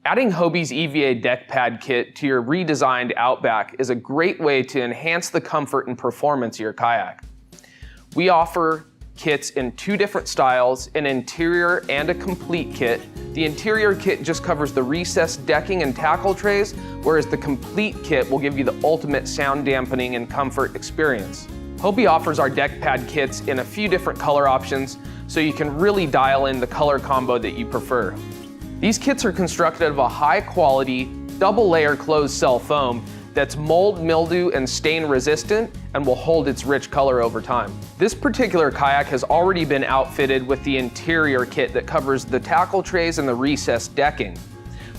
Adding Hobie's EVA deck pad kit to your redesigned Outback is a great way to enhance the comfort and performance of your kayak. We offer kits in 2 different styles, an interior and a complete kit. The interior kit just covers the recessed decking and tackle trays, whereas the complete kit will give you the ultimate sound dampening and comfort experience. Hobie offers our deck pad kits in a few different color options, so you can really dial in the color combo that you prefer. These kits are constructed of a high quality, double layer closed cell foam that's mold, mildew, and stain resistant and will hold its rich color over time. This particular kayak has already been outfitted with the interior kit that covers the tackle trays and the recessed decking.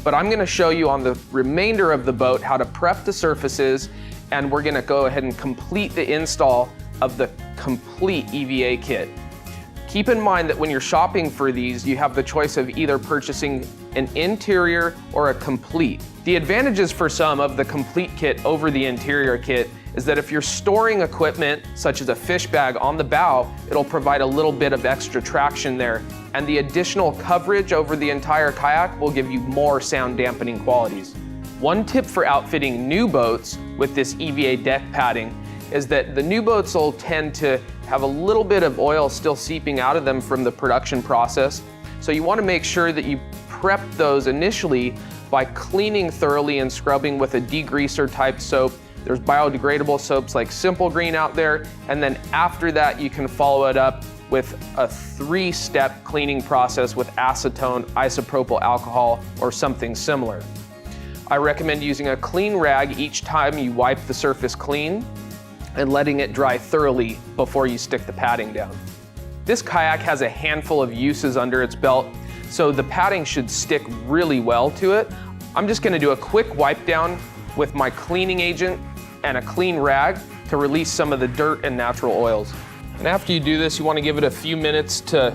But I'm gonna show you on the remainder of the boat how to prep the surfaces, and we're gonna go ahead and complete the install of the complete EVA kit. Keep in mind that when you're shopping for these, you have the choice of either purchasing an interior or a complete. The advantages for some of the complete kit over the interior kit is that if you're storing equipment, such as a fish bag on the bow, it'll provide a little bit of extra traction there, and the additional coverage over the entire kayak will give you more sound dampening qualities. One tip for outfitting new boats with this EVA deck padding is that the new boats will tend to have a little bit of oil still seeping out of them from the production process. So you want to make sure that you prep those initially by cleaning thoroughly and scrubbing with a degreaser type soap. There's biodegradable soaps like Simple Green out there, and then after that you can follow it up with a 3-step cleaning process with acetone, isopropyl alcohol, or something similar. I recommend using a clean rag each time you wipe the surface clean and letting it dry thoroughly before you stick the padding down. This kayak has a handful of uses under its belt, so the padding should stick really well to it. I'm just gonna do a quick wipe down with my cleaning agent and a clean rag to release some of the dirt and natural oils. And after you do this, you wanna give it a few minutes to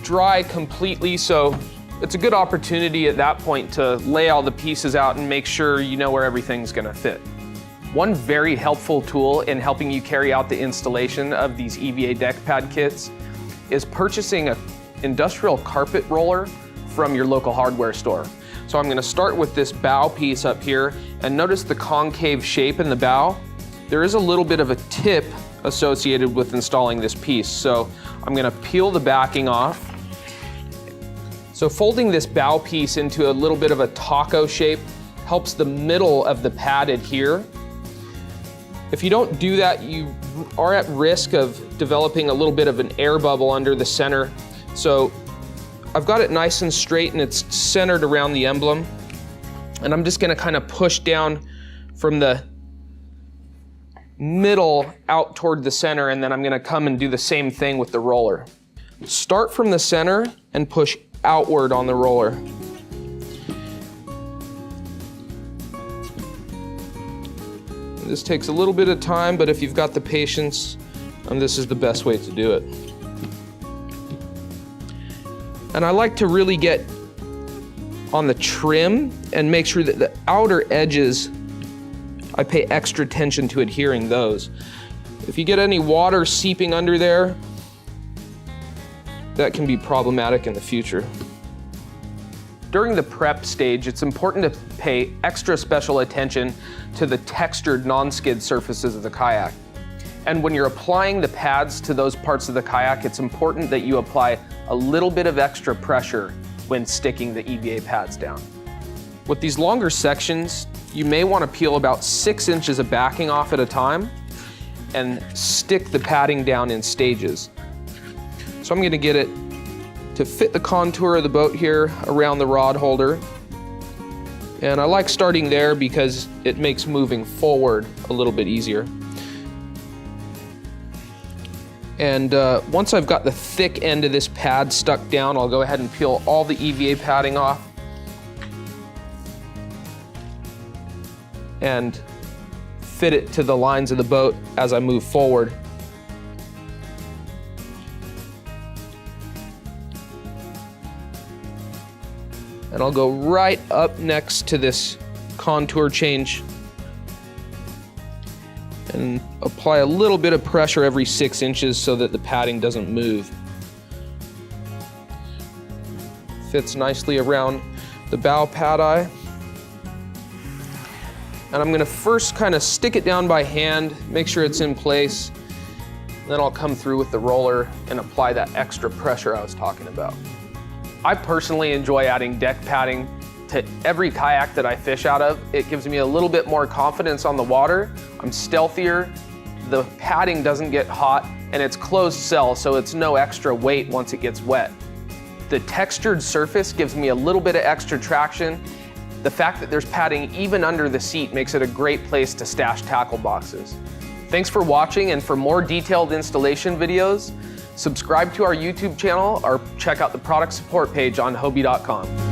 dry completely, so it's a good opportunity at that point to lay all the pieces out and make sure you know where everything's gonna fit. One very helpful tool in helping you carry out the installation of these EVA deck pad kits is purchasing an industrial carpet roller from your local hardware store. So I'm gonna start with this bow piece up here, and notice the concave shape in the bow. There is a little bit of a tip associated with installing this piece, so I'm gonna peel the backing off. So folding this bow piece into a little bit of a taco shape helps the middle of the pad adhere. If you don't do that, you are at risk of developing a little bit of an air bubble under the center. So I've got it nice and straight and it's centered around the emblem. And I'm just gonna kind of push down from the middle out toward the center, and then I'm gonna come and do the same thing with the roller. Start from the center and push outward on the roller. This takes a little bit of time, but if you've got the patience, this is the best way to do it. And I like to really get on the trim and make sure that the outer edges, I pay extra attention to adhering those. If you get any water seeping under there, that can be problematic in the future. During the prep stage, it's important to pay extra special attention to the textured non-skid surfaces of the kayak. And when you're applying the pads to those parts of the kayak, it's important that you apply a little bit of extra pressure when sticking the EVA pads down. With these longer sections, you may want to peel about 6 inches of backing off at a time and stick the padding down in stages. So I'm going to get it to fit the contour of the boat here around the rod holder. And I like starting there because it makes moving forward a little bit easier. And once I've got the thick end of this pad stuck down, I'll go ahead and peel all the EVA padding off and fit it to the lines of the boat as I move forward. And I'll go right up next to this contour change and apply a little bit of pressure every 6 inches so that the padding doesn't move. Fits nicely around the bow pad eye. And I'm gonna first kind of stick it down by hand, make sure it's in place. Then I'll come through with the roller and apply that extra pressure I was talking about. I personally enjoy adding deck padding to every kayak that I fish out of. It gives me a little bit more confidence on the water. I'm stealthier, the padding doesn't get hot, and it's closed cell, so it's no extra weight once it gets wet. The textured surface gives me a little bit of extra traction. The fact that there's padding even under the seat makes it a great place to stash tackle boxes. Thanks for watching, and for more detailed installation videos, subscribe to our YouTube channel or check out the product support page on Hobie.com.